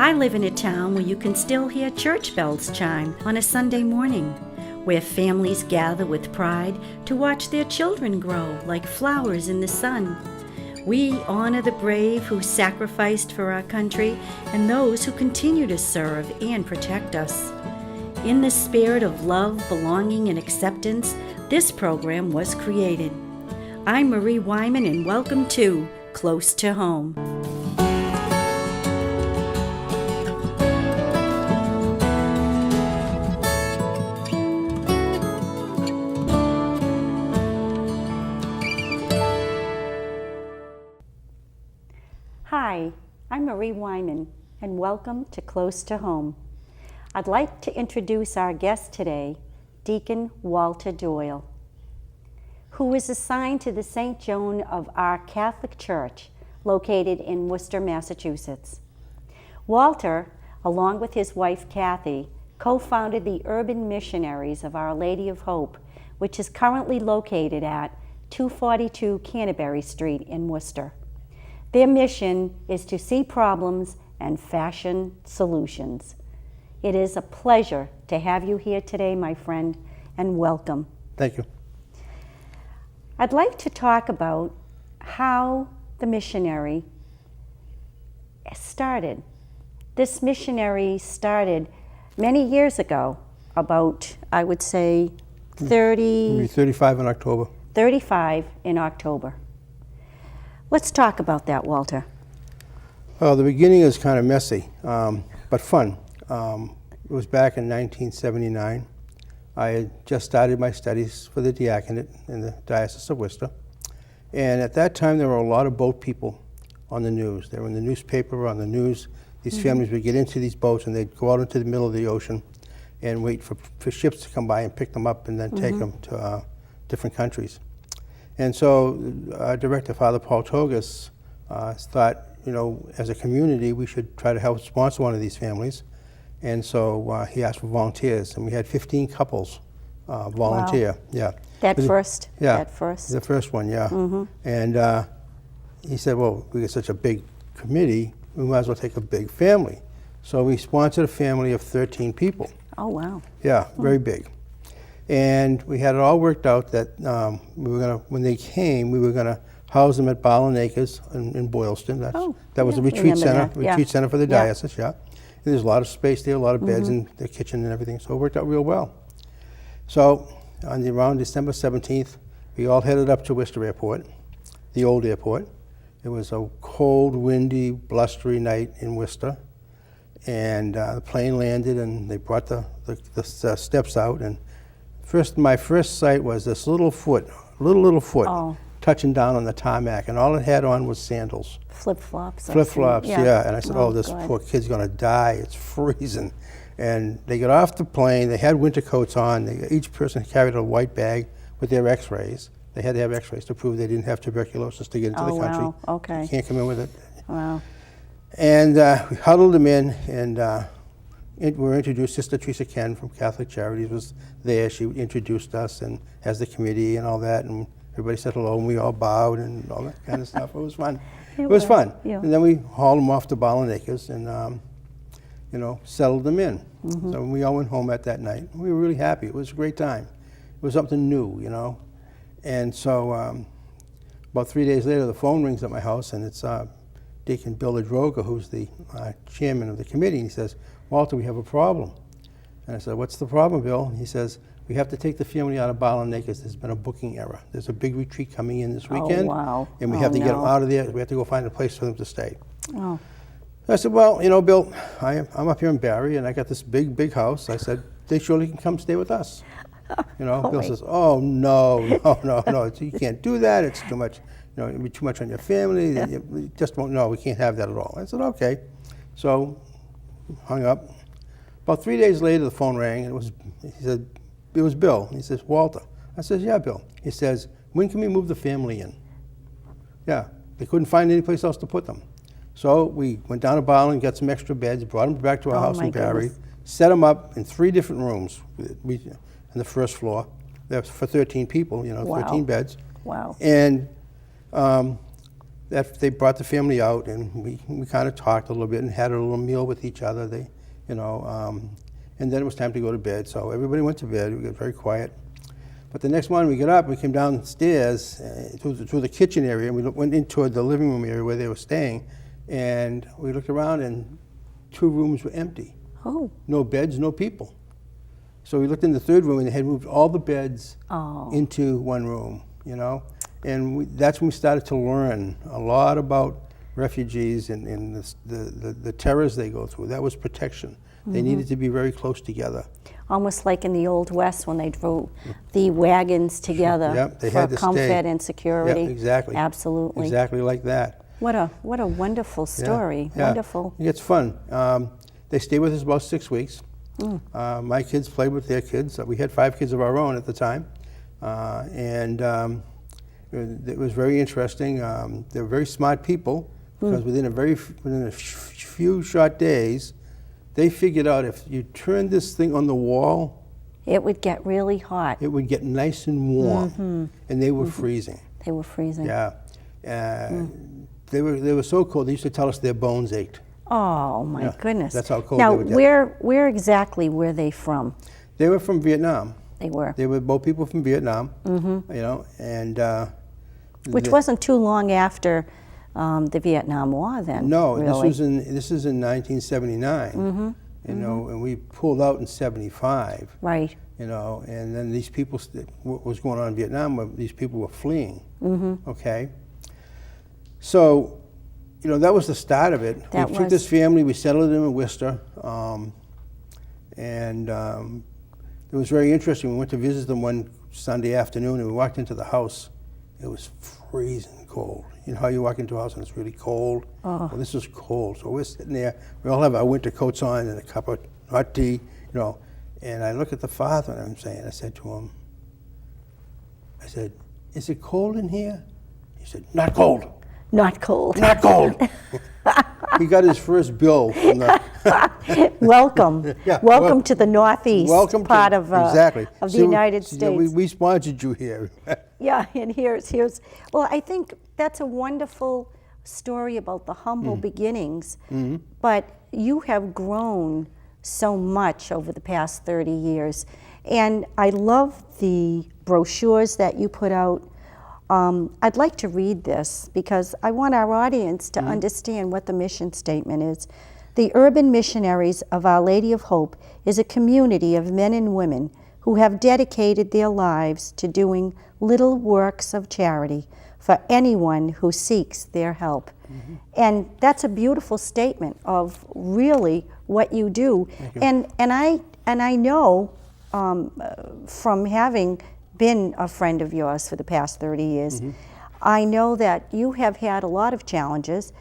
I live in a town where you can still hear church bells chime on a Sunday morning, where families gather with pride to watch their children grow like flowers in the sun. We honor the brave who sacrificed for our country and those who continue to serve and protect us. In the spirit of love, belonging, and acceptance, this program was created. I'm Marie Wyman, and welcome to Close to Home. Hi, I'm Marie Wyman, and welcome to Close to Home. I'd like to introduce our guest today, Deacon Walter Doyle, who is assigned to the St. Joan of Arc Catholic Church, located in Worcester, Massachusetts. Walter, along with his wife Kathy, co-founded the Urban Missionaries of Our Lady of Hope, which is currently located at 242 Canterbury Street in Worcester. Their mission is to see problems and fashion solutions. It is a pleasure to have you here today, my friend, and welcome. Thank you. I'd like to talk about how the missionary started. This missionary started many years ago, about, I would say, 35 in October. 35 in October. Let's talk about that, Walter. Well, the beginning is kind of messy, but fun. It was back in 1979. I had just started my studies for the diaconate in the Diocese of Worcester. And at that time, there were a lot of boat people on the news. They were in the newspaper, on the news. These families would get into these boats and they'd go out into the middle of the ocean and wait for ships to come by and pick them up and then take them to different countries. And so our director, Father Paul Togas, thought, as a community, we should try to help sponsor one of these families. And so he asked for volunteers, and we had 15 couples volunteer. Wow. Yeah. That first? Yeah. That first? The first one, yeah. And he said, well, we get such a big committee, we might as well take a big family. So we sponsored a family of 13 people. Oh, wow. Yeah, very big. And we had it all worked out that when they came, we were going to house them at Barlin Acres in Boylston. That was the retreat center for the diocese, yeah. And there's a lot of space there, a lot of beds and the kitchen and everything, so it worked out real well. So around December 17th, we all headed up to Worcester Airport, the old airport. It was a cold, windy, blustery night in Worcester. And the plane landed and they brought the steps out, and my first sight was this little foot touching down on the tarmac, and all it had on was sandals. Flip-flops. Flip-flops, yeah. And I said, this God. poor kid's gonna die, it's freezing. And they got off the plane, they had winter coats on, each person carried a white bag with their x-rays. They had to have x-rays to prove they didn't have tuberculosis to get into the country. Wow, okay. You can't come in with it. Wow. And we huddled them in, and we were introduced. Sister Teresa Ken from Catholic Charities was there. She introduced us and as the committee and all that, and everybody said hello, and we all bowed and all that kind of stuff. It was fun. It was fun. Yeah. And then we hauled them off to Barlin Acres and, settled them in. So we all went home at that night. We were really happy. It was a great time. It was something new, And so about 3 days later, the phone rings at my house, and it's Deacon Bill Droga, who's the chairman of the committee. And he says, Walter, we have a problem. And I said, what's the problem, Bill? And he says, we have to take the family out of Barlin Acres. There's been a booking error. There's a big retreat coming in this weekend. Oh, wow. And we have to get them out of there. We have to go find a place for them to stay. Oh. I said, well, Bill, I'm up here in Barrie, and I got this big house. I said, they surely can come stay with us. Bill says, oh, no. You can't do that. It's too much. It'd be too much on your family. You just won't. No, we can't have that at all. I said, okay. So hung up. About 3 days later, the phone rang, and he said, it was Bill. He says, Walter. I said, yeah, Bill. He says, when can we move the family in? Yeah, they couldn't find any place else to put them. So we went down to Barlin, got some extra beds, brought them back to our house in Barrie, set them up in 3 different rooms in the first floor. That's for 13 people, 13 beds. Wow. And they brought the family out, and we kind of talked a little bit and had a little meal with each other. And then it was time to go to bed. So everybody went to bed. We got very quiet. But the next morning we got up, we came downstairs through the kitchen area, and we went into the living room area where they were staying, and we looked around, and 2 rooms were empty. Oh. No beds, no people. So we looked in the third room, and they had moved all the beds into one room, And that's when we started to learn a lot about refugees and the terrors they go through. That was protection. They needed to be very close together. Almost like in the Old West when they drove the wagons together They for had to comfort stay. and security. Yep, exactly. Absolutely. Exactly like that. What a wonderful story. Yeah. Wonderful. It's fun. They stayed with us about 6 weeks. My kids played with their kids. We had 5 kids of our own at the time. It was very interesting. They were very smart people, because within a few short days, they figured out if you turned this thing on the wall, it would get really hot. it would get nice and warm, and they were freezing. They were freezing. Yeah, they were so cold. They used to tell us their bones ached. Oh my Yeah, goodness! that's how cold now, they would get. where exactly were they from? They were from Vietnam. They were. They were both people from Vietnam. And Which wasn't too long after the Vietnam War, then. no, really. this is in 1979. And we pulled out in 75. Right. And then these people, what was going on in Vietnam, these people were fleeing. Okay. So, that was the start of it. We took this family, we settled them in Worcester, it was very interesting. We went to visit them one Sunday afternoon, and we walked into the house. It was freezing cold. You know how you walk into a house and it's really cold? Well, this was cold. So we're sitting there. We all have our winter coats on and a cup of hot tea, And I look at the father, and I said to him, is it cold in here? He said, not cold. Not cold. Not cold. He got his first bill from the Welcome. Welcome to the Northeast part of exactly. of the United States. We sponsored you here. Yeah, and here's well, I think that's a wonderful story about the humble beginnings, but you have grown so much over the past 30 years. And I love the brochures that you put out. I'd like to read this because I want our audience to understand what the mission statement is. The Urban Missionaries of Our Lady of Hope is a community of men and women who have dedicated their lives to doing little works of charity for anyone who seeks their help. And that's a beautiful statement of really what you do. And I know from having been a friend of yours for the past 30 years, I know that you have had a lot of challenges,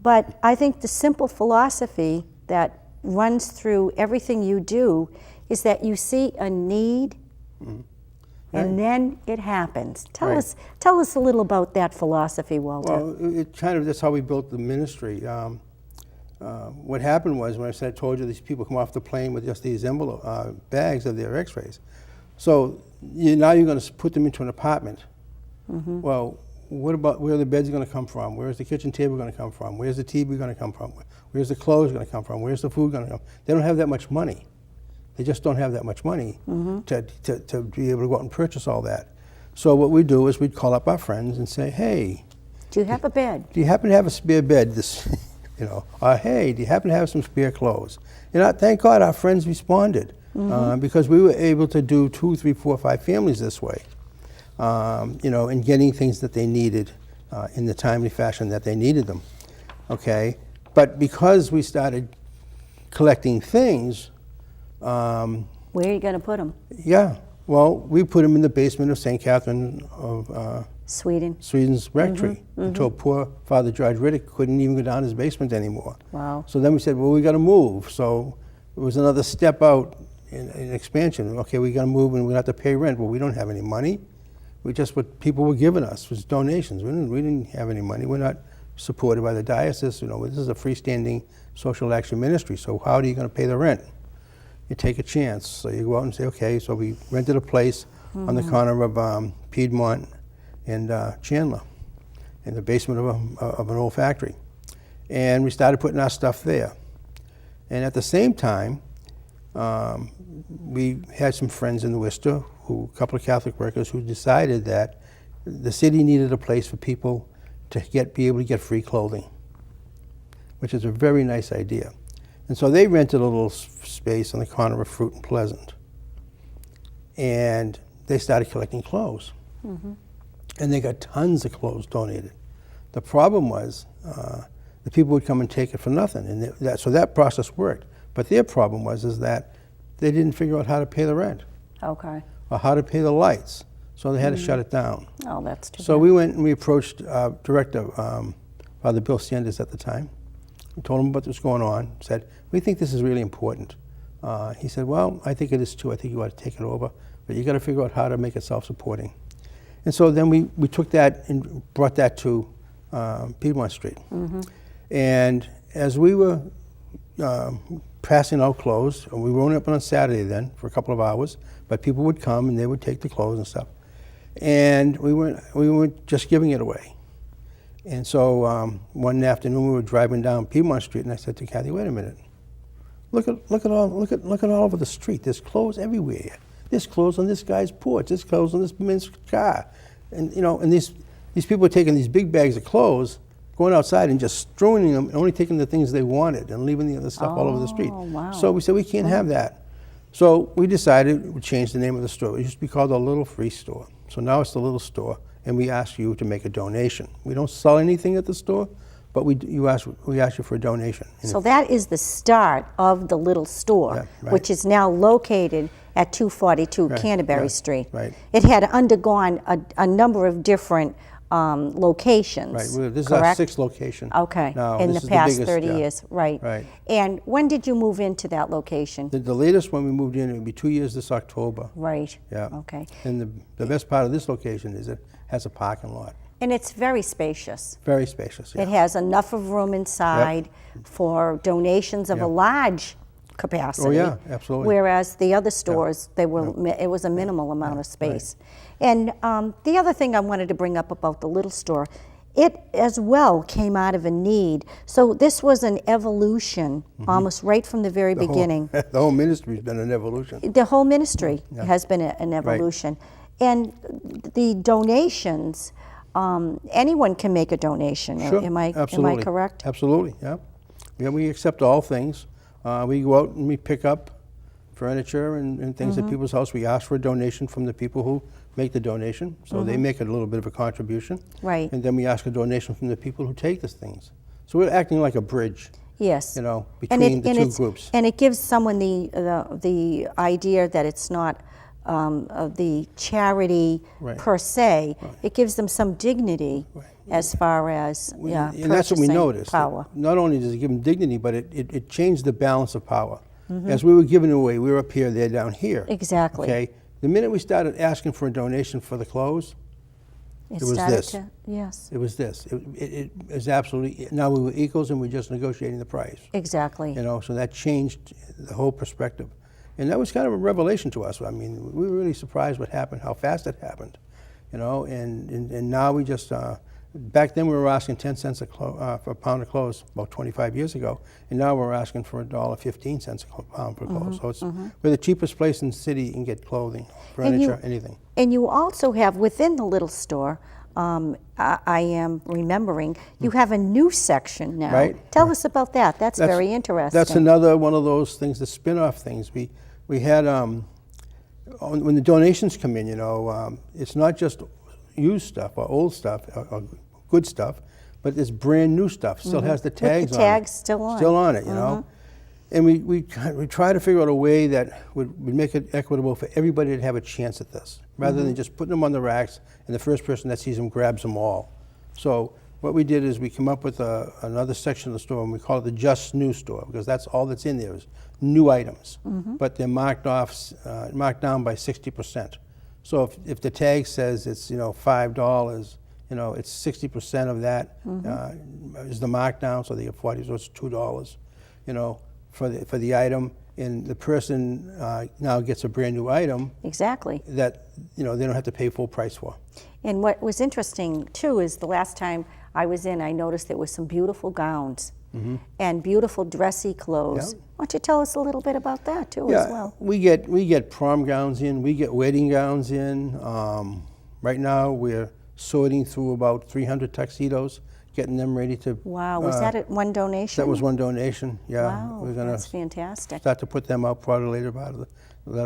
but I think the simple philosophy that runs through everything you do is that you see a need and then it happens. Tell us a little about that philosophy, Walter. Well, that's how we built the ministry. What happened was, when I told you these people come off the plane with just these bags of their x-rays. So now you're going to put them into an apartment. Well, what about where the bed's going to come from? Where's the kitchen table going to come from? Where's the TV going to come from? Where's the clothes going to come from? Where's the food going to come? They don't have that much money. They just don't have that much money to be able to go out and purchase all that. So what we do is we'd call up our friends and say, hey, do you have a bed? Do you happen to have a spare bed? Or hey, do you happen to have some spare clothes? Thank God our friends responded. Because we were able to do 2, 3, 4, 5 families this way, and getting things that they needed in the timely fashion that they needed them. Okay, but because we started collecting things, where are you going to put them? Yeah, well, we put them in the basement of St. Catherine of Sweden's rectory until poor Father George Riddick couldn't even go down his basement anymore. Wow. So then we said, well, we got to move. So it was another step out in expansion. Okay, we got to move and we have to pay rent. Well, we don't have any money. We just what people were giving us was donations. We didn't have any money. We're not supported by the diocese. This is a freestanding social action ministry. So how are you going to pay the rent? You take a chance. So you go out and say, okay. So we rented a place on the corner of Piedmont and Chandler, in the basement of an old factory. And we started putting our stuff there. And at the same time, we had some friends in Worcester, a couple of Catholic workers, who decided that the city needed a place for people to be able to get free clothing, which is a very nice idea. And so they rented a little space on the corner of Fruit and Pleasant. And they started collecting clothes. And they got tons of clothes donated. The problem was the people would come and take it for nothing. And so that process worked. But their problem is that they didn't figure out how to pay the rent. Okay. Or how to pay the lights. So they had to shut it down. Oh, that's too So bad. we went and we approached Director Father Bill Sanders at the time. We told him about what's going on. Said, we think this is really important. He said, well, I think it is too. I think you ought to take it over. But you got to figure out how to make it self-supporting. And so then we took that and brought that to Piedmont Street. And as we were passing out clothes, and we were only open on Saturday then for a couple of hours, but people would come and they would take the clothes and stuff. And we weren't just giving it away. And so one afternoon we were driving down Piedmont Street, and I said to Kathy, "Wait a minute! Look at all over the street. There's clothes everywhere. There's clothes on this guy's porch. There's clothes on this man's car, and and these people are taking these big bags of clothes, going outside and just strewing them, and only taking the things they wanted and leaving the other stuff all over the street. Wow. So we said we can't have that. So we decided we'd change the name of the store. It used to be called the Little Free Store. So now it's the Little Store, and we ask you to make a donation. We don't sell anything at the store, but we ask you for a donation. So that is the start of the little store, Yeah, right. which is now located at 242 Right, Canterbury right, Street. right. It had undergone a number of different locations, Right, well, this is our correct? 6th location. Okay, Now, in this the is past biggest, 30 yeah. years, right. Right. And when did you move into that location? The latest when we moved in, it would be 2 years this October. Right, Yeah. okay. And the best part of this location is it has a parking lot. And it's very spacious. Very spacious, yeah. It has enough of room inside for donations of Yeah. a large capacity. Oh, yeah, absolutely. Whereas the other stores, it was a minimal amount of space. And the other thing I wanted to bring up about the little store, it as well came out of a need. So this was an evolution, almost right from the very beginning. The whole ministry's been an evolution. The whole ministry has been an evolution. And the donations, anyone can make a donation. Sure, Am I absolutely. correct? Absolutely, yeah. Yeah, we accept all things. We go out and we pick up furniture and things at people's house. We ask for a donation from the people who make the donation, so they make a little bit of a contribution. Right. And then we ask a donation from the people who take these things. So we're acting like a bridge, Yes. between the two groups. And it gives someone the idea that it's not the charity Right. per se. It gives them some dignity as far as And that's what we purchasing noticed. power. Not only does it give them dignity, but it changed the balance of power. As we were giving away, we were up here, they're down here. Exactly. Okay. The minute we started asking for a donation for the clothes, It was started this. Yes. it was this. It was absolutely, now we were equals and we're just negotiating the price. Exactly. So that changed the whole perspective. And that was kind of a revelation to us. I mean, we were really surprised what happened, how fast it happened. And now we just, back then we were asking 10 cents for a pound of clothes about 25 years ago, and now we're asking for $1.15 a pound for clothes. So it's, we're the cheapest place in the city you can get clothing, furniture, anything. And you also have within the little store, I am remembering, you have a new section now. Right. Tell us about that. That's very interesting. That's another one of those things, the spin-off things. We had, when the donations come in, it's not just used stuff or old stuff or good stuff, but it's brand new stuff. Still has the tags With the on tags it. still on. Still on it, And we try to figure out a way that would make it equitable for everybody to have a chance at this, rather than just putting them on the racks and the first person that sees them grabs them all. So what we did is we came up with another section of the store, and we call it the Just New store, because that's all that's in there is new items, but they're marked down by 60%. So if the tag says it's $5, it's 60% of that is the markdown, so they get 40, so it's $2, for the item, and the person now gets a brand new item Exactly. that, they don't have to pay full price for. And what was interesting, too, is the last time I was in, I noticed there was some beautiful gowns and beautiful dressy clothes. Yeah. Why don't you tell us a little bit about that, too, as well? we get prom gowns in, we get wedding gowns in. Right now, we're sorting through about 300 tuxedos, getting them ready to. Wow, was that one donation? That was one donation. Yeah, Wow, we're gonna that's fantastic. start to put them out probably later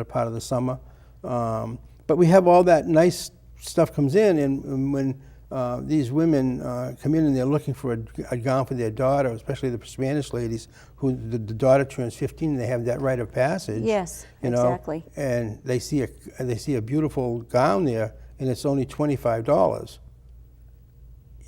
part of the summer. But we have all that nice stuff comes in, and when these women come in and they're looking for a gown for their daughter, especially the Spanish ladies, who the daughter turns 15 and they have that rite of passage. Yes, you exactly. know, and they see a beautiful gown there, and it's only $25.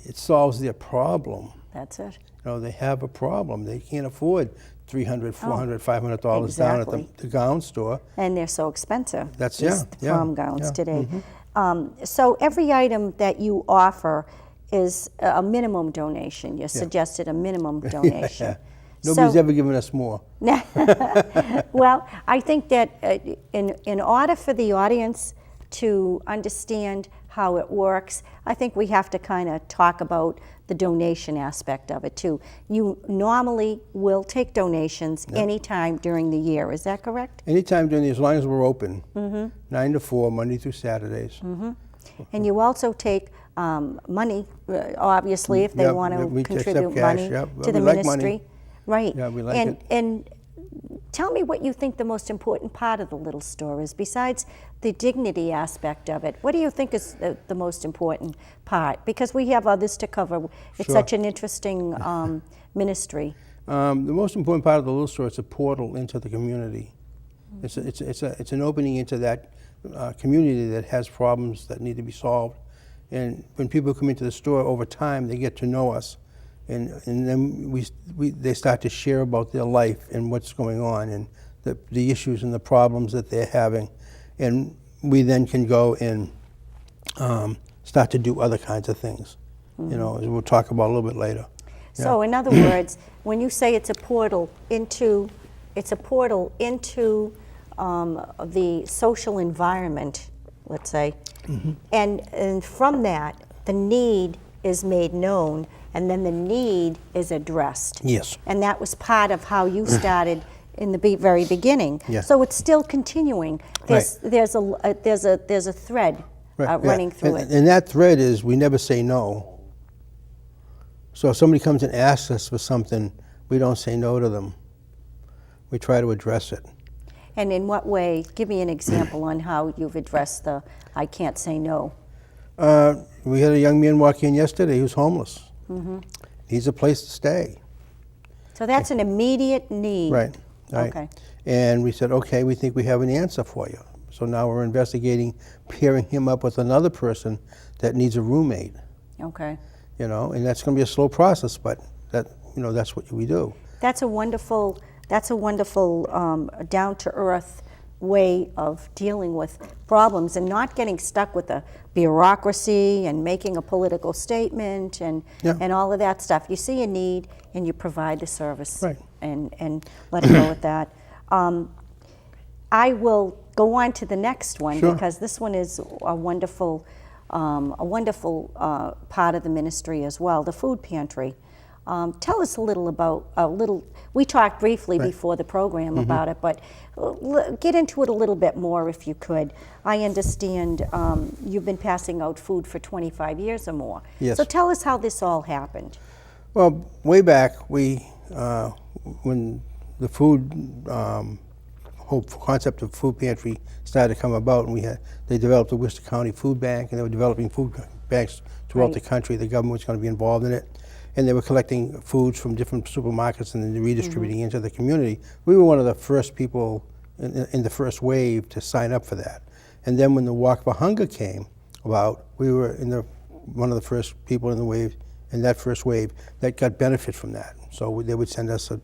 It solves their problem. That's it. They have a problem. They can't afford $300, $400, $500 exactly. down at the gown store. And they're so expensive. That's these prom gowns today. Mm-hmm. So every item that you offer is a minimum donation. You suggested a minimum donation. Nobody's ever given us more. Well, I think that in order for the audience to understand how it works, I think we have to kind of talk about the donation aspect of it too. You normally will take donations anytime during the year, is that correct? Anytime during the, as long as we're open, 9 to 4, Monday through Saturdays. And you also take money, obviously, if they want to contribute money to the ministry. Right. Yeah, we like it. And tell me what you think the most important part of the little store is, besides the dignity aspect of it. What do you think is the most important part? Because we have others to cover. It's such an interesting ministry. The most important part of the little store is a portal into the community. It's an opening into that community that has problems that need to be solved. And when people come into the store over time, they get to know us. And then they start to share about their life and what's going on and the issues and the problems that they're having. And we then can go and start to do other kinds of things, as we'll talk about a little bit later. So in other words, when you say it's a portal into the social environment, let's say, and from that, the need is made known, and then the need is addressed. Yes. And that was part of how you started in the very beginning. Yeah. So it's still continuing. There's a thread running through it. And that thread is we never say no. So if somebody comes and asks us for something, we don't say no to them. We try to address it. And in what way? Give me an example on how you've addressed the I can't say no. We had a young man walk in yesterday who's homeless. Needs a place to stay. So that's an immediate need. Right. Okay. And we said, okay, we think we have an answer for you. So now we're investigating pairing him up with another person that needs a roommate. Okay. And that's going to be a slow process, but that's what we do. That's a wonderful down-to-earth way of dealing with problems and not getting stuck with the bureaucracy and making a political statement and all of that stuff. You see a need and you provide the service, right, and let it go with that. I will go on to the next one because this one is a wonderful part of the ministry as well, the Food Pantry. Tell us a little about we talked briefly before the program about it, but get into it a little bit more if you could. I understand you've been passing out food for 25 years or more. Yes. So tell us how this all happened. Well, way back, when the food concept of Food Pantry started to come about, and they developed the Worcester County Food Bank, and they were developing food banks throughout the country. The government was going to be involved in it. And they were collecting foods from different supermarkets and then redistributing into the community. We were one of the first people in the first wave to sign up for that. And then when the Walk for Hunger came about, we were one of the first people in that first wave that got benefit from that. So they would send us a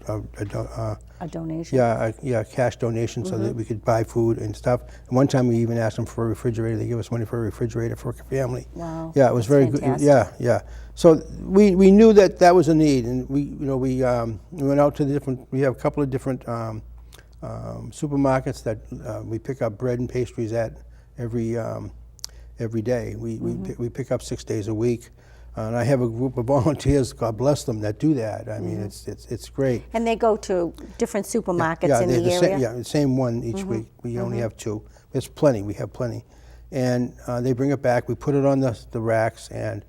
donation. Yeah, a cash donation so that we could buy food and stuff. And one time we even asked them for a refrigerator. They gave us money for a refrigerator for a family. Wow. Yeah, it was very fantastic. good. Yeah. So we knew that was a need, and we went out to the different. We have a couple of different supermarkets that we pick up bread and pastries at every day. We pick up 6 days a week. And I have a group of volunteers, God bless them, that do that. I mean, it's great. And they go to different supermarkets Yeah, in they're the area? the same one each week. We only have 2. There's plenty, we have plenty. And they bring it back, we put it on the racks, and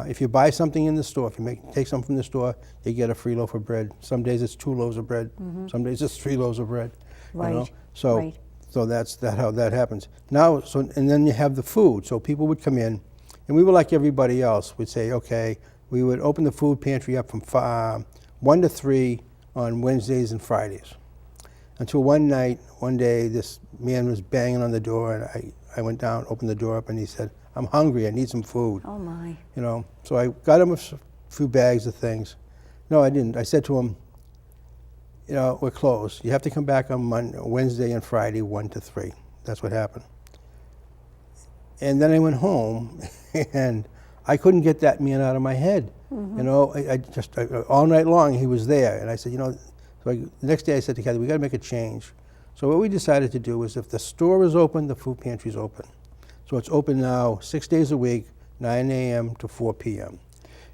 if you buy something in the store, if you take something from the store, you get a free loaf of bread. Some days it's 2 loaves of bread, some days it's 3 loaves of bread. Right, You know? So, right. so that's how that happens. Now, and then you have the food. So people would come in, and we were like everybody else. We'd say, okay, we would open the food pantry up from 1 to 3 on Wednesdays and Fridays. Until one day, this man was banging on the door, and I went down, opened the door up, and he said, "I'm hungry, I need some food." Oh my. You know, so I got him a few bags of things. No, I didn't. I said to him, you know, we're closed. You have to come back on Wednesday and Friday, 1 to 3. That's what happened. And then I went home, and I couldn't get that man out of my head. You know, all night long he was there, and I said, you know, the next day I said to Kathy, we got to make a change. So what we decided to do was, if the store is open, the food pantry is open. So it's open now 6 days a week, 9 a.m. to 4 p.m.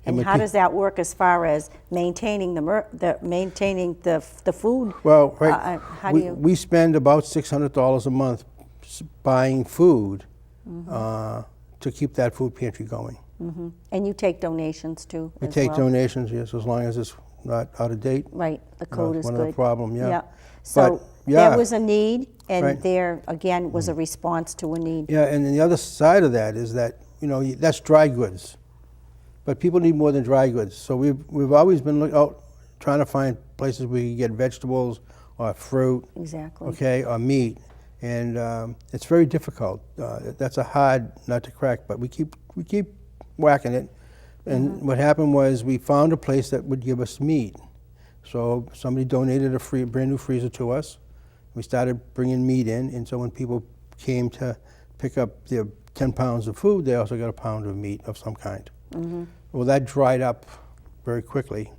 And how does that work as far as maintaining the food? Well, right, how do you? we spend about $600 a month buying food to keep that food pantry going. And you take donations too? We as take well? donations, yes, as long as it's not out of date. Right, the code is one good. of the problem, yeah. So But, yeah. there was a need, and Right. there again was a response to a need. Yeah, and then the other side of that is that, you know, that's dry goods. But people need more than dry goods. So we've always been out trying to find places where you can get vegetables or fruit, Exactly. okay, or meat. And it's very difficult. That's a hard nut to crack, but we keep whacking it. And what happened was, we found a place that would give us meat. So somebody donated a brand new freezer to us. We started bringing meat in, and so when people came to pick up their 10 pounds of food, they also got a pound of meat of some kind. Well, that dried up very quickly,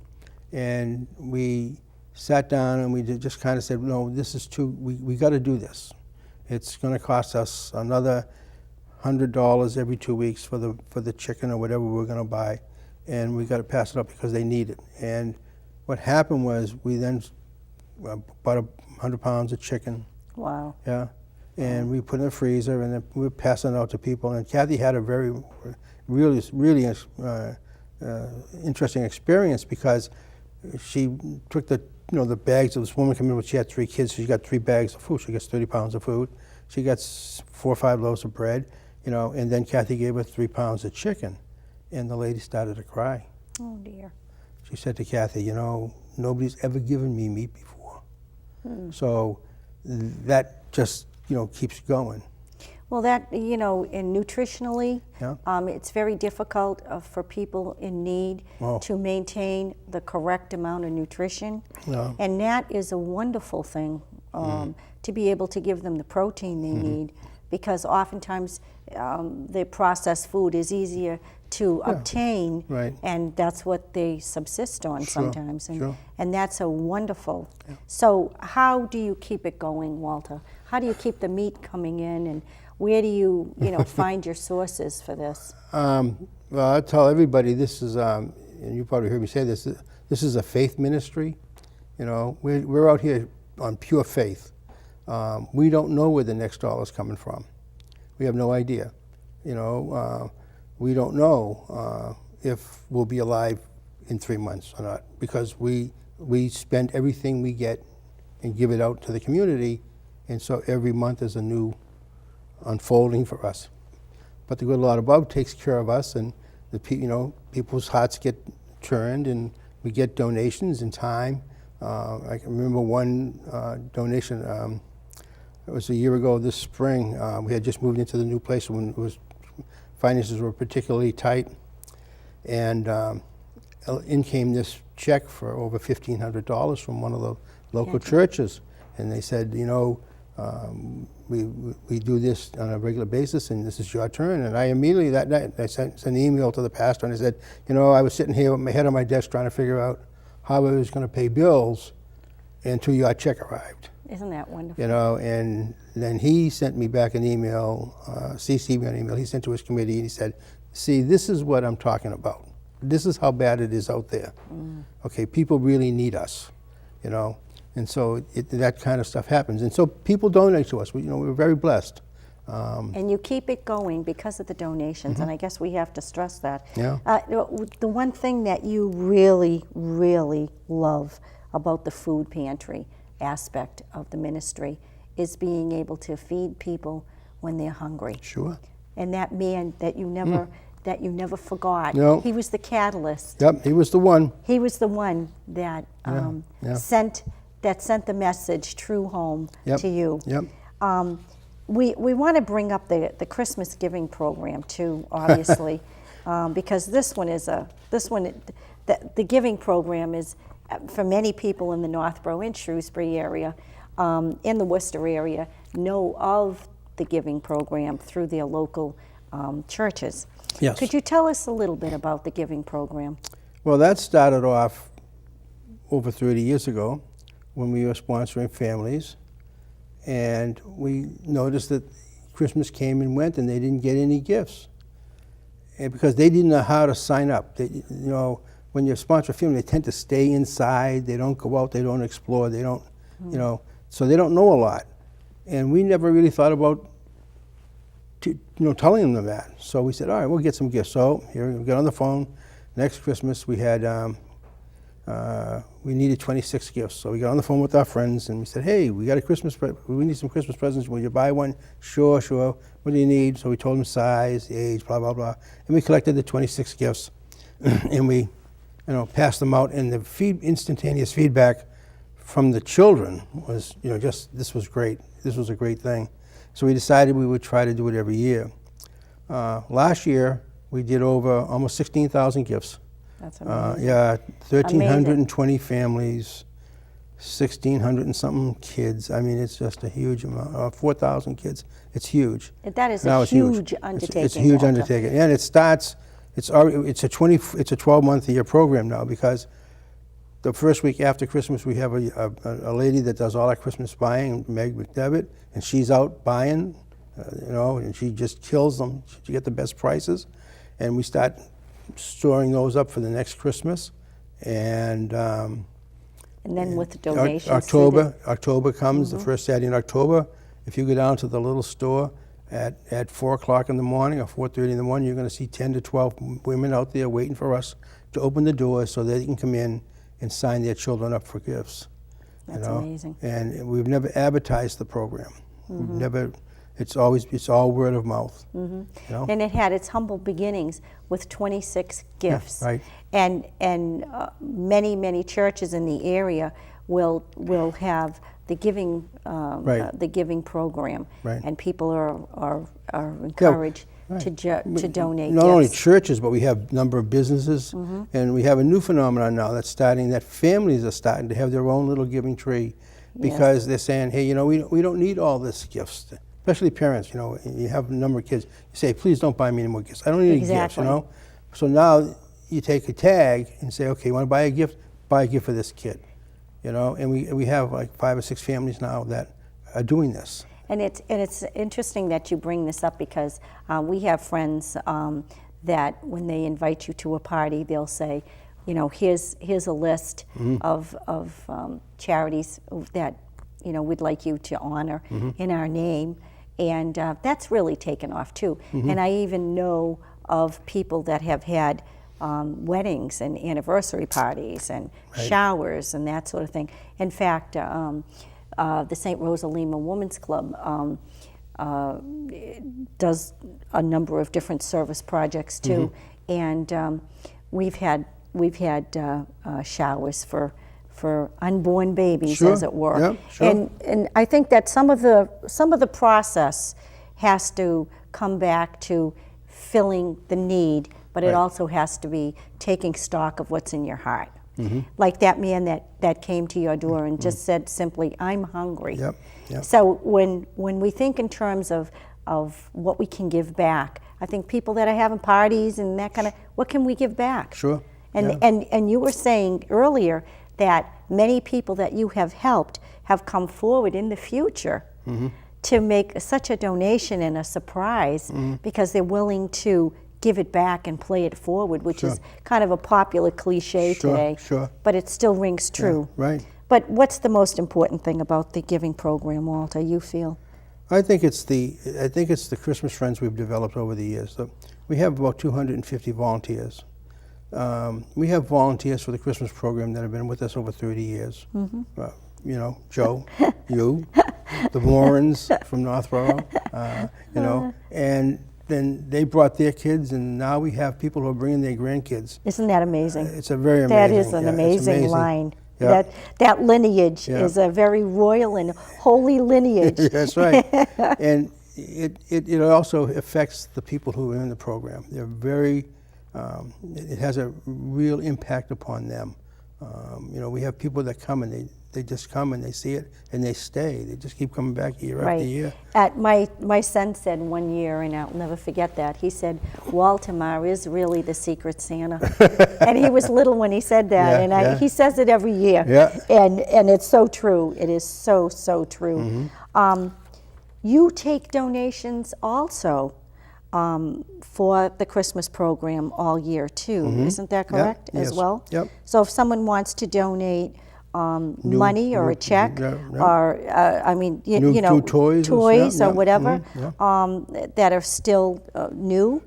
and we sat down and we just kind of said, no, this is we got to do this. It's going to cost us another $100 every 2 weeks for the chicken or whatever we're going to buy, and we got to pass it up because they need it. And what happened was, we then bought 100 pounds of chicken. Wow. Yeah, and we put it in the freezer, and then we were passing it out to people. And Kathy had a really interesting experience, because she took the bags of this woman coming in. She had 3 kids, so she got 3 bags of food. She gets 30 pounds of food. She got 4 or 5 loaves of bread, you know, and then Kathy gave her 3 pounds of chicken, and the lady started to cry. Oh dear. She said to Kathy, you know, nobody's ever given me meat before. So that just, you know, keeps going. Well, that, you know, and nutritionally, Yeah. it's very difficult for people in need to maintain the correct amount of nutrition. Yeah. And that is a wonderful thing, to be able to give them the protein they need, because oftentimes the processed food is easier to obtain, Right. and that's what they subsist on sometimes. Sure. And that's a wonderful. So how do you keep it going, Walter? How do you keep the meat coming in, and where do you find your sources for this? Well, I tell everybody, this is, and you probably heard me say this, this is a faith ministry. You know, we're out here on pure faith. We don't know where the next dollar is coming from. We have no idea. You know, we don't know if we'll be alive in 3 months or not, because we spend everything we get and give it out to the community, and so every month is a new unfolding for us. But the good Lord above takes care of us, and people's hearts get turned, and we get donations in time. I can remember one donation. It was a year ago this spring. We had just moved into the new place when finances were particularly tight, and in came this check for over $1,500 from one of the local churches, and they said, you know, we do this on a regular basis, and this is your turn. And I immediately that night I sent an email to the pastor, and I said, you know, I was sitting here with my head on my desk trying to figure out how I was going to pay bills until your check arrived. Isn't that wonderful? You know, and then he sent me back an email, CC'd me an email. He sent to his committee and he said, see, this is what I'm talking about. This is how bad it is out there. Okay, people really need us, you know, and so that kind of stuff happens. And so people donate to us. We're very blessed. And you keep it going because of the donations, and I guess we have to stress that. Yeah. The one thing that you really, really love about the food pantry aspect of the ministry is being able to feed people when they're hungry. Sure. And that man that you never forgot, No. he was the catalyst. Yep, he was the one. He was the one that Yeah. sent the message true home Yep. to you. Yep. We want to bring up the Christmas giving program too, obviously, because the giving program is for many people in the Northborough and Shrewsbury area, in the Worcester area, know of the giving program through their local churches. Yes. Could you tell us a little bit about the giving program? Well, that started off over 30 years ago when we were sponsoring families, and we noticed that Christmas came and went and they didn't get any gifts. And because they didn't know how to sign up. When you sponsor a family, they tend to stay inside, they don't go out, they don't explore, they don't, so they don't know a lot. And we never really thought about telling them that. So we said, all right, we'll get some gifts. So here we got on the phone. Next Christmas we had, we needed 26 gifts. So we got on the phone with our friends and we said, hey, we got we need some Christmas presents. Will you buy one? Sure. What do you need? So we told them size, the age, blah, blah, blah. And we collected the 26 gifts and we passed them out. And the instantaneous feedback from the children was, this was great. This was a great thing. So we decided we would try to do it every year. Last year, we did over almost 16,000 gifts. That's amazing. 1,320 families, 1,600 and something kids. I mean, it's just a huge amount. 4,000 kids. It's huge. That is now a huge undertaking. It's a huge Walter. undertaking, and it starts. It's a 12-month-a-year program now, because the first week after Christmas we have a lady that does all our Christmas buying, Meg McDevitt, and she's out buying, and she just kills them. She get the best prices, and we start storing those up for the next Christmas, and then with the donations. October comes, the first Saturday in October. If you go down to the little store at 4 o'clock in the morning or 4:30 in the morning, you're going to see 10 to 12 women out there waiting for us to open the doors so they can come in and sign their children up for gifts. That's amazing. And we've never advertised the program. We've never. It's all word of mouth. And it had its humble beginnings with 26 gifts. Yeah, right. And many churches in the area will have the giving the giving program, Right. and people are encouraged to donate. Not only gifts. churches, but we have a number of businesses, and we have a new phenomenon now that's starting. That families are starting to have their own little giving tree, because they're saying, hey, we don't need all this gifts. Especially parents, you have a number of kids. You say, please don't buy me any more gifts. I don't need any gifts, So now you take a tag and say, okay, you want to buy a gift? Buy a gift for this kid, And we have like 5 or 6 families now that are doing this. And it's interesting that you bring this up, because we have friends that when they invite you to a party, they'll say, here's a list of charities that we'd like you to honor in our name. And that's really taken off too. And I even know of people that have had weddings and anniversary parties and showers and that sort of thing. In fact, the St. Rosalima Women's Club does a number of different service projects too. And we've had showers for unborn babies, as it were. Yeah, sure. And I think that some of the process has to come back to filling the need, but it also has to be taking stock of what's in your heart. Like that man that came to your door and just said simply, I'm hungry. Yep. So when we think in terms of what we can give back, I think people that are having parties and that kind of, what can we give back? Sure. And you were saying earlier that many people that you have helped have come forward in the future to make such a donation and a surprise because they're willing to give it back and play it forward, which is kind of a popular cliche today. But it still rings true. Yeah, right. But what's the most important thing about the giving program, Walter, you feel? I think it's the Christmas friends we've developed over the years. So we have about 250 volunteers. We have volunteers for the Christmas program that have been with us over 30 years. You know, Joe, you, the Warrens from Northborough, you know, and then they brought their kids, and now we have people who are bringing their grandkids. Isn't that amazing? It's a very amazing. That is an it's amazing line. Yeah. That lineage is a very royal and holy lineage. That's right. And it also affects the people who are in the program. They're very, it has a real impact upon them. You know, we have people that come and they just come and they see it and they stay. They just keep coming back year after year. My son said one year, and I'll never forget that, he said, Walter is really the secret Santa. And he was little when he said that, and he says it every year. And it's so true. It is so, so true. You take donations also for the Christmas program all year too. Isn't that correct as well? So if someone wants to donate money or a check or I mean you know toys or whatever that are still new,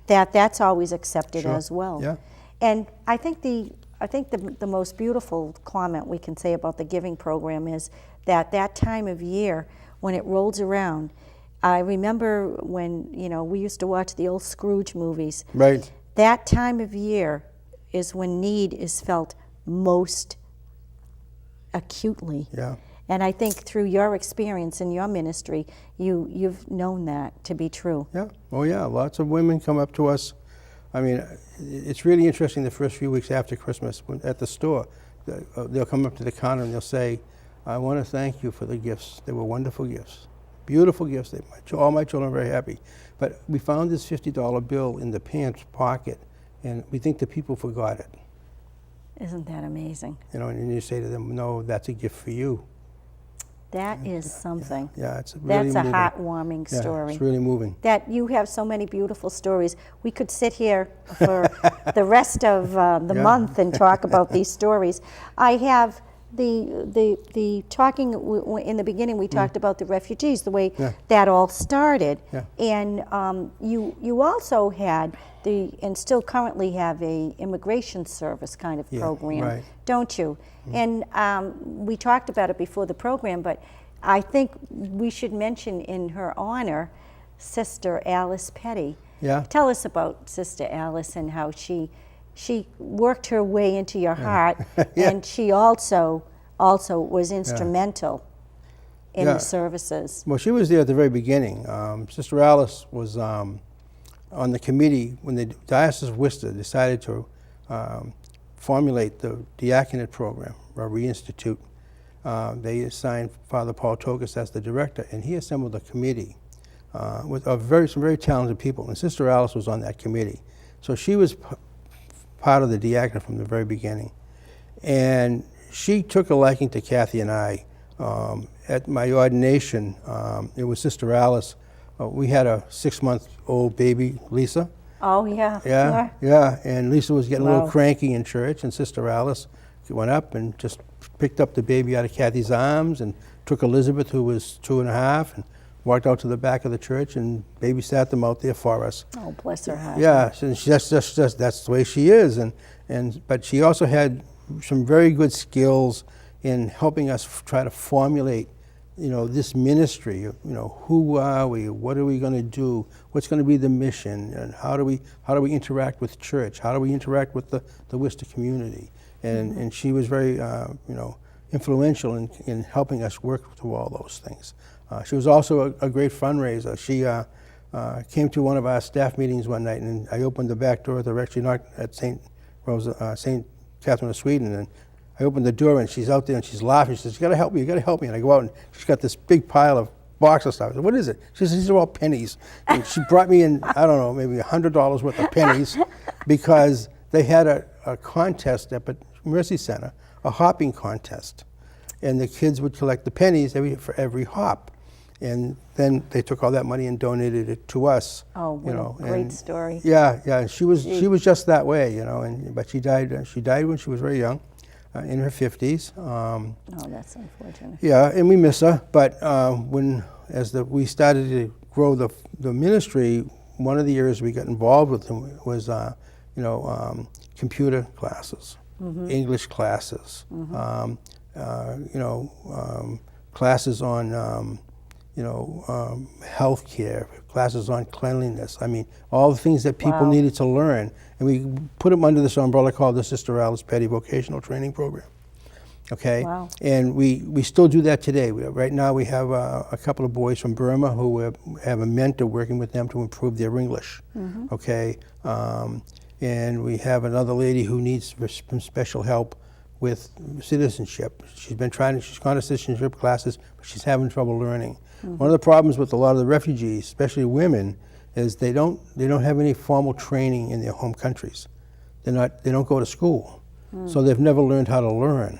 that's always accepted as well. And I think the most beautiful comment we can say about the giving program is that time of year when it rolls around. I remember when, you know, we used to watch the old Scrooge movies. Right. That time of year is when need is felt most acutely. And I think through your experience in your ministry, you've known that to be true. Oh yeah, lots of women come up to us. I mean, it's really interesting the first few weeks after Christmas at the store. They'll come up to the counter and they'll say, I want to thank you for the gifts. They were wonderful gifts. Beautiful gifts. All my children are very happy. But we found this $50 bill in the pants pocket, and we think the people forgot it. Isn't that amazing? You know, and you say to them, no, that's a gift for you. That is something. It's really that's moving. A heartwarming story. It's really moving. That you have so many beautiful stories. We could sit here for the rest of the month and talk about these stories. I have the talking in the beginning. We talked about the refugees, the way that all started, and you also had and still currently have a immigration service kind of program, don't you? And we talked about it before the program, but I think we should mention in her honor, Sister Alice Petty. Tell us about Sister Alice and how she worked her way into your heart, and she also was instrumental in the services. Well, she was there at the very beginning. Sister Alice was on the committee when the Diocese of Worcester decided to formulate the diaconate program, or reinstitute. They assigned Father Paul Tokus as the director, and he assembled a committee with some very talented people, and Sister Alice was on that committee. So she was part of the diaconate from the very beginning. And she took a liking to Kathy and I. At my ordination, it was Sister Alice. We had a 6-month-old baby, Lisa. Oh, yeah. Yeah, and Lisa was getting a little cranky in church, and Sister Alice went up and just picked up the baby out of Kathy's arms and took Elizabeth, who was 2.5, and walked out to the back of the church and babysat them out there for us. Oh, bless her heart. Yeah, so that's the way she is, but she also had some very good skills in helping us try to formulate, this ministry. Who are we? What are we going to do? What's going to be the mission? And how do we interact with church? How do we interact with the Worcester community? And she was very influential in helping us work through all those things. She was also a great fundraiser. She came to one of our staff meetings one night, and I opened the back door. They're actually not at St. Catherine of Sweden, and I opened the door, and she's out there, and she's laughing. She says, you got to help me, And I go out, and she's got this big pile of box of stuff. I said, what is it? She says, these are all pennies. And she brought me in, I don't know, maybe $100 worth of pennies, because they had a contest up at Mercy Center a hopping contest. And the kids would collect the pennies for every hop. And then they took all that money and donated it to us. Oh, what a great story. Yeah, yeah. She was just that way, you know. But she died. She died when she was very young, in her 50s. Oh, that's unfortunate. Yeah, and we miss her. But we started to grow the ministry, one of the areas we got involved with was computer classes, English classes, classes on health care, classes on cleanliness. I mean, all the things that people needed to learn. And we put them under this umbrella called the Sister Alice Petty Vocational Training Program. Okay? Wow. And we still do that today. Right now we have a couple of boys from Burma who have a mentor working with them to improve their English. Okay? And we have another lady who needs some special help with citizenship. She's gone to citizenship classes, but she's having trouble learning. One of the problems with a lot of the refugees, especially women, is they don't have any formal training in their home countries. They don't go to school, so they've never learned how to learn.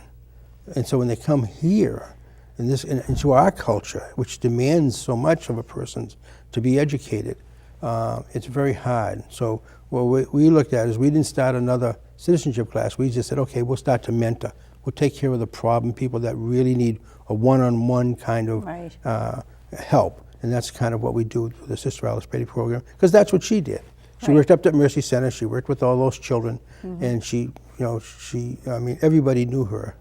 And so when they come here, into our culture, which demands so much of a person to be educated, it's very hard. So what we looked at is we didn't start another citizenship class. We just said, okay, we'll start to mentor. We'll take care of the problem, people that really need a one-on-one kind of help. And that's kind of what we do with the Sister Alice Petty program, because that's what she did. She worked up at Mercy Center. She worked with all those children, and I mean, everybody knew her.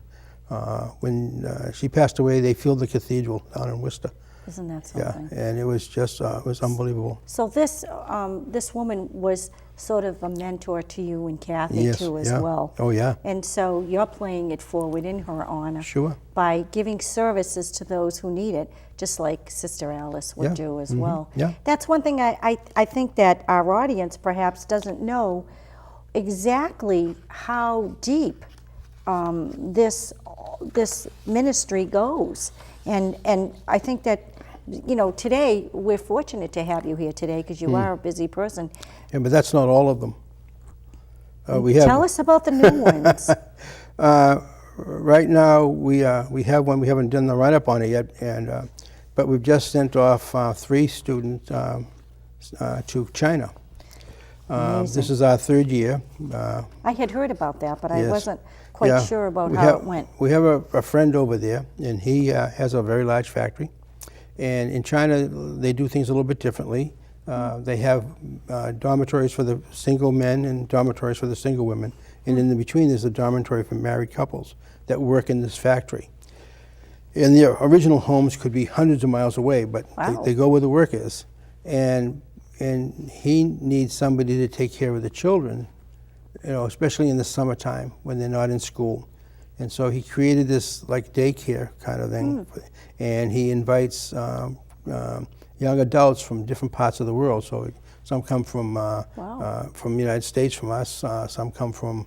When she passed away, they filled the cathedral down in Worcester. Isn't that something? Yeah, and it was just it was unbelievable. So this woman was sort of a mentor to you and Kathy too as well. Oh yeah. And so you're playing it forward in her honor. Sure. By giving services to those who need it, just like Sister Alice would do as well. Yeah. That's one thing I think that our audience perhaps doesn't know exactly how deep this ministry goes. And I think that, today we're fortunate to have you here today because you are a busy person. Yeah, but that's not all of them. Tell us about the new ones. Right now we have one. We haven't done the write-up on it yet, but we've just sent off 3 students to China. This is our 3rd year. I had heard about that, but I wasn't quite sure about how it went. We have a friend over there, and he has a very large factory. And in China, they do things a little bit differently. They have dormitories for the single men and dormitories for the single women. And in the between, there's a dormitory for married couples that work in this factory. And their original homes could be hundreds of miles away, but they go where the work is. And he needs somebody to take care of the children, especially in the summertime when they're not in school. And so he created this like daycare kind of thing, and he invites young adults from different parts of the world. So some come from the United States, from us. Some come from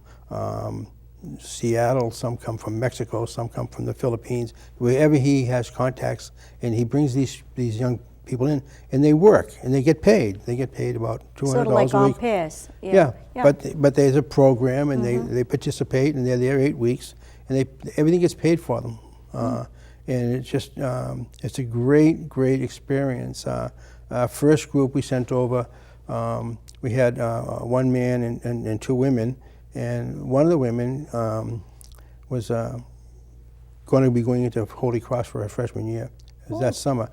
Seattle. Some come from Mexico. Some come from the Philippines. Wherever he has contacts, and he brings these young people in, and they work, and they get paid. They get paid about $200 sort of like a week. en pairs. Yeah. But there's a program, and they participate, and they're there 8 weeks, and everything gets paid for them. And it's just it's a great experience. First group we sent over, we had 1 man and 2 women, and one of the women was going to be going into Holy Cross for her freshman year. It was that summer.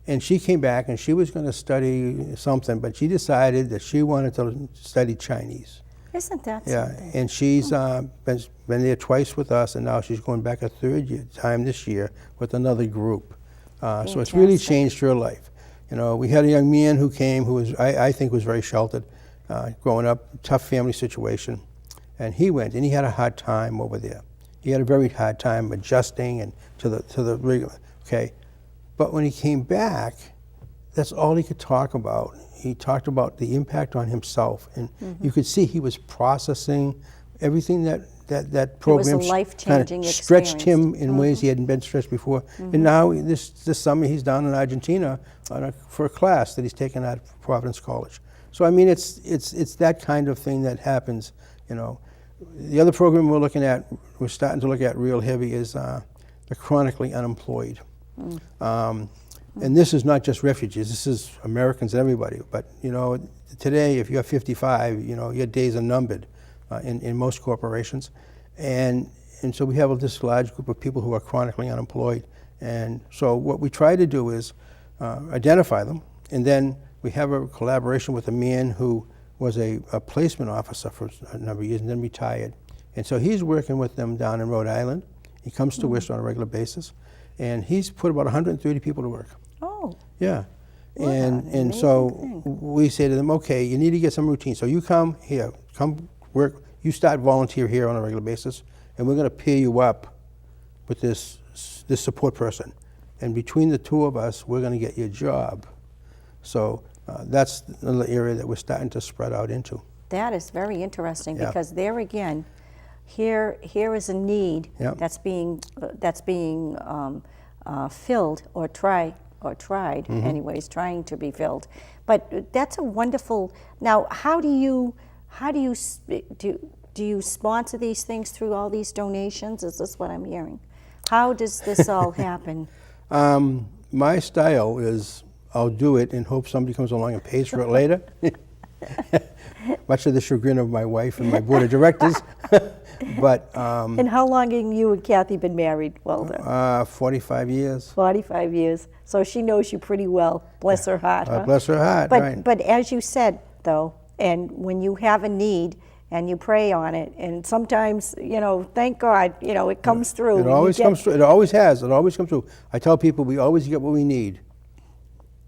And she came back, and she was going to study something, but she decided that she wanted to study Chinese. Isn't that something? And she's been there twice with us, and now she's going back a 3rd time this year with another group. So it's really changed her life. We had a young man who came who was, I think, was very sheltered, growing up, tough family situation, and he went, and he had a hard time over there. He had a very hard time adjusting and to the regular. Okay. But when he came back, that's all he could talk about. He talked about the impact on himself, and you could see he was processing everything that program kind of stretched him in ways he hadn't been stretched before. And now this summer he's down in Argentina for a class that he's taken at Providence College. So I mean, it's that kind of thing that happens. The other program we're starting to look at real heavy is the chronically unemployed. And this is not just refugees, this is Americans, everybody. But, today, if you're 55, your days are numbered in most corporations. And so we have this large group of people who are chronically unemployed. And so what we try to do is identify them, and then we have a collaboration with a man who was a placement officer for a number of years and then retired. And so he's working with them down in Rhode Island. He comes to Worcester on a regular basis, and he's put about 130 people to work. Oh. Yeah. What an And so amazing thing. we say to them, okay, you need to get some routine. So you come work, you start volunteer here on a regular basis, and we're going to pair you up with this support person. And between the two of us, we're going to get you a job. So that's another area that we're starting to spread out into. That is very interesting, Yeah. because there again, here is a need Yeah. that's being filled or tried anyways, trying to be filled. But that's a wonderful. Now, how do you sponsor these things through all these donations? Is this what I'm hearing? How does this all happen? My style is I'll do it and hope somebody comes along and pays for it later. Much to the chagrin of my wife and my board of directors. But And how long have you and Kathy been married, Walter? 45 years. 45 years. So she knows you pretty well. Bless her heart. Huh? Bless her heart, right. But as you said, though, and when you have a need and you pray on it, and sometimes, thank God, it comes through. It always comes through. It always has. It always comes through. I tell people we always get what we need.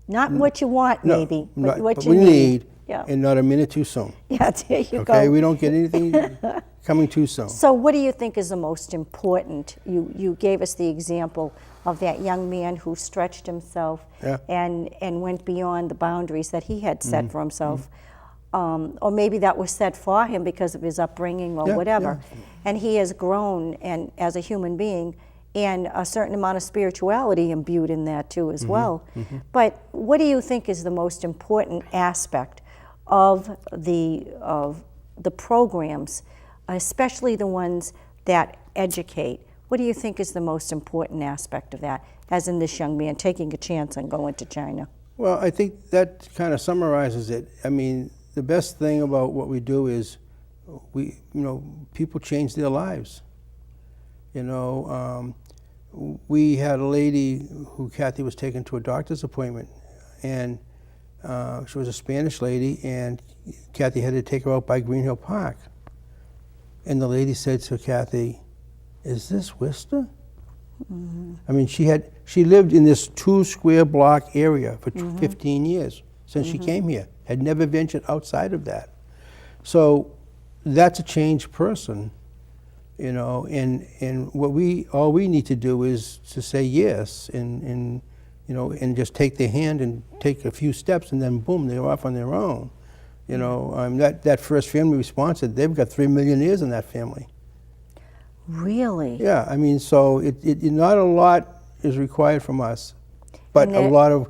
Not what you want, No, maybe, not- but what but you we need, Yeah. and not a minute too soon. Yeah, there you Okay, go. we don't get anything coming too soon. So what do you think is the most important? You gave us the example of that young man who stretched himself Yeah. and went beyond the boundaries that he had set for himself. Or maybe that was set for him because of his upbringing or Yeah, whatever. yeah. And he has grown and as a human being, and a certain amount of spirituality imbued in that too as well. But what do you think is the most important aspect of the programs, especially the ones that educate? What do you think is the most important aspect of that, as in this young man taking a chance on going to China? Well, I think that kind of summarizes it. I mean, the best thing about what we do is people change their lives. We had a lady who Kathy was taken to a doctor's appointment, and she was a Spanish lady, and Kathy had to take her out by Green Hill Park. And the lady said to Kathy, "Is this Worcester?" I mean, she lived in this 2 square block area for 15 years since she came here, had never ventured outside of that. So that's a changed person, and all we need to do is to say yes and just take their hand and take a few steps, and then boom, they're off on their own. That first family we sponsored, they've got 3 millionaires in that family. Really? Yeah, I mean, so not a lot is required from us, but a lot of,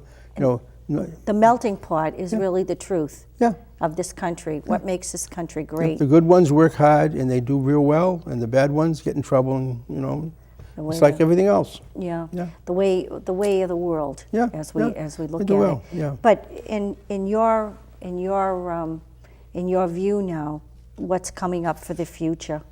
The melting pot is really the truth yeah. of this country, what makes this country great. The good ones work hard and they do real well, and the bad ones get in trouble, and it's like everything else. Yeah. Yeah. The way of the world, Yeah, as we look They at do well, it. yeah. But in your view now, what's coming up for the future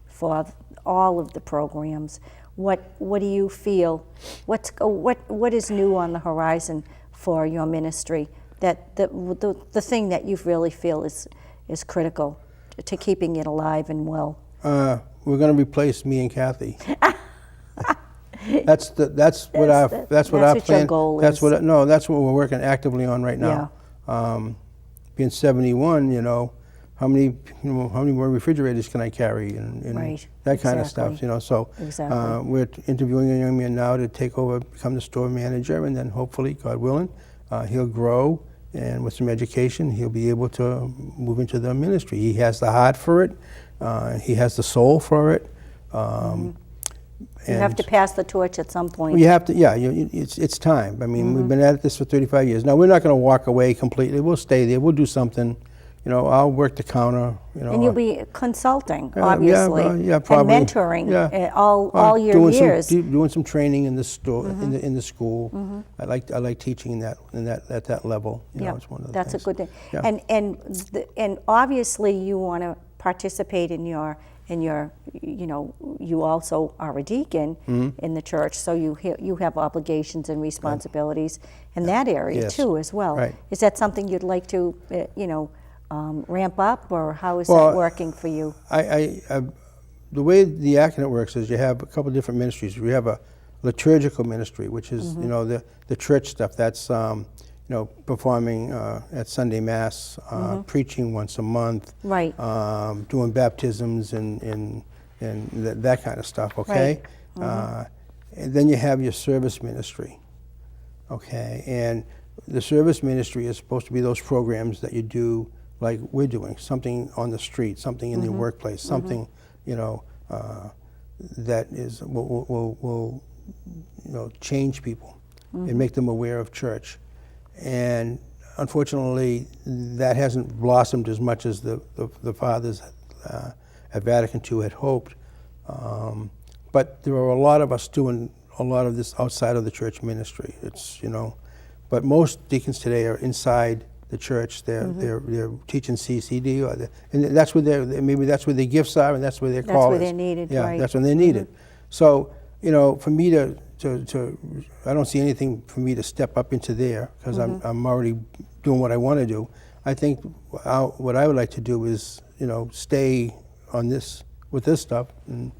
for all of the programs? What do you feel? What is new on the horizon for your ministry? That the thing that you really feel is critical to keeping it alive and well. We're going to replace me and Kathy. That's what our plan. Your goal that's is. That's what we're working actively on right now. Being 71, how many more refrigerators can I carry, and Right, that kind exactly. of stuff. So Exactly. we're interviewing a young man now to take over, become the store manager, and then hopefully, God willing, he'll grow, and with some education, he'll be able to move into the ministry. He has the heart for it. He has the soul for it. You have to pass the torch at some point. You have to, yeah. It's time. I mean, we've been at this for 35 years. Now, we're not going to walk away completely. We'll stay there. We'll do something, I'll work the counter. And you'll be consulting, Yeah, obviously, yeah, probably. and mentoring Yeah. all your doing years. Doing some training in the store, in the school. I like teaching at that level. Yeah, it's one of the that's things. a good thing. Yeah. And obviously you want to participate in your you also are a deacon in the church, so you have obligations and responsibilities in that area Yes. too as well. Right. Is that something you'd like to ramp up, or how is that working for you? The way the Acronet works is you have a couple different ministries. We have a liturgical ministry, which is the church stuff. That's performing at Sunday Mass, preaching once a month, Right. Doing baptisms and that kind of stuff. Okay, and then you have your service ministry. Okay, and the service ministry is supposed to be those programs that you do, like we're doing, something on the street, something in the workplace, something that is will change people and make them aware of church. And unfortunately, that hasn't blossomed as much as the fathers at Vatican II had hoped. But there are a lot of us doing a lot of this outside of the church ministry. But most deacons today are inside the church. They're teaching CCD, and that's where maybe that's where their gifts are, and that's where their call is. That's where they're needed, yeah, right. that's when they're needed. So, for me to I don't see anything for me to step up into there, because I'm already doing what I want to do. I think what I would like to do is, stay on this with this stuff. And,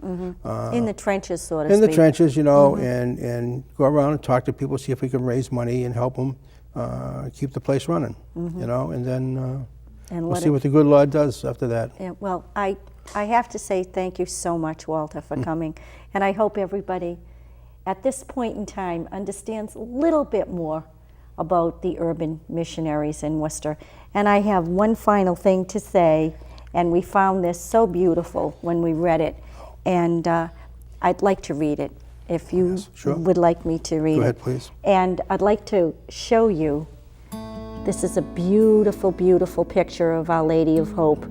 In the trenches, sort of in speak. the trenches, and go around and talk to people, see if we can raise money and help them keep the place running, and then we'll see what the good Lord does after that. Yeah, well, I have to say thank you so much, Walter, for coming. And I hope everybody at this point in time understands a little bit more about the urban missionaries in Worcester. And I have one final thing to say, and we found this so beautiful when we read it, and I'd like to read it, if you sure. would like me to read it. Go ahead, please. And I'd like to show you, this is a beautiful, beautiful picture of Our Lady of Hope,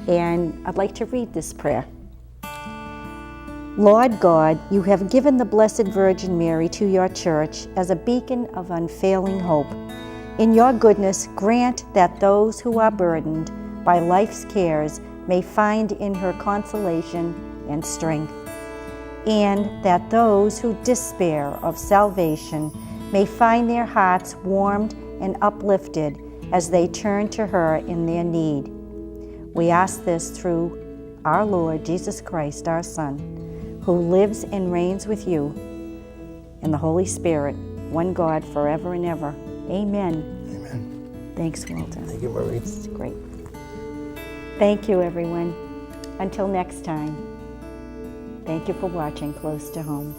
and I'd like to read this prayer. Lord God, you have given the Blessed Virgin Mary to your church as a beacon of unfailing hope. In your goodness, grant that those who are burdened by life's cares may find in her consolation and strength, and that those who despair of salvation may find their hearts warmed and uplifted as they turn to her in their need. We ask this through our Lord Jesus Christ, our Son, who lives and reigns with you and the Holy Spirit, one God, forever and ever. Amen. Amen. Thanks, Walter. Thank you, Marie. It's great. Thank you, everyone. Until next time, thank you for watching Close to Home.